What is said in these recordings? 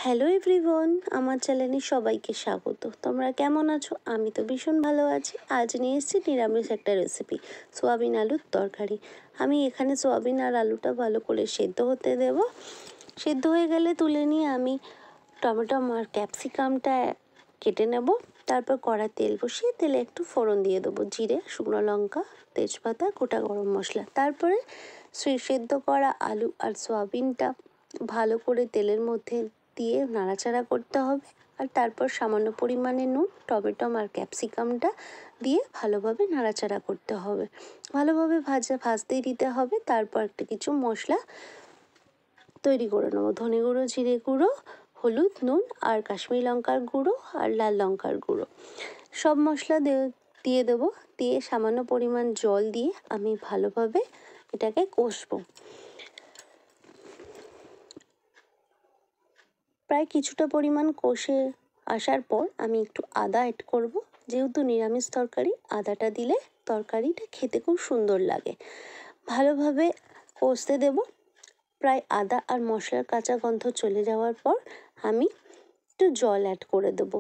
Hello everyone, আমার চ্যানেলে সবাইকে স্বাগত। তোমরা কেমন আছো? আমি তো ভীষণ ভালো আছি। আজ নিয়ে এসেছি নিরামিষ একটা রেসিপি, সোয়াবিন আলুর তরকারি। আমি এখানে সোয়াবিন আর আলুটা ভালো করে সেদ্ধ হতে দেব। সেদ্ধ হয়ে গেলে তুলে নিয়ে আমি টমেটো আর ক্যাপসিকামটা কেটে নেব। তারপর কড়া তেল বসিয়ে তেলে একটু ফোড়ন দিয়ে দেবো, জিরে, শুকনো লঙ্কা, তেজপাতা, গোটা গরম মশলা। তারপরে সেদ্ধ করা আলু আর সোয়াবিনটা ভালো করে তেলের মধ্যে দিয়ে নাড়াচাড়া করতে হবে। আর তারপর সামান্য পরিমাণে নুন, টমেটো আর ক্যাপসিকামটা দিয়ে ভালোভাবে নাড়াচাড়া করতে হবে। ভালোভাবে ভাজতেই দিতে হবে। তারপর একটা কিছু মশলা তৈরি করে নেবো, ধনে গুঁড়ো, জিরে গুঁড়ো, হলুদ, নুন আর কাশ্মীরি লঙ্কার গুঁড়ো আর লাল লঙ্কার গুঁড়ো। সব মশলা দিয়ে দেবো। দিয়ে সামান্য পরিমাণ জল দিয়ে আমি ভালোভাবে এটাকে কষবো। প্রায় কিছুটা পরিমাণ কষে আসার পর আমি একটু আদা অ্যাড করব। যেহেতু নিরামিষ তরকারি, আদাটা দিলে তরকারিটা খেতে খুব সুন্দর লাগে। ভালোভাবে কষতে দেব। প্রায় আদা আর মশলার কাঁচা গন্ধ চলে যাওয়ার পর আমি একটু জল অ্যাড করে দেব।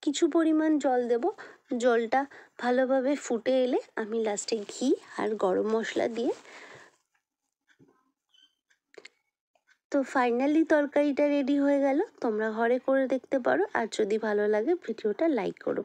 কিছু পরিমাণ জল দেব। জলটা ভালোভাবে ফুটে এলে আমি লাস্টে ঘি আর গরম মশলা দিয়ে তো ফাইনালি তরকারিটা রেডি হয়ে গেল। তোমরা ঘরে করে দেখতে পারো। আর যদি ভালো লাগে ভিডিওটা লাইক করো।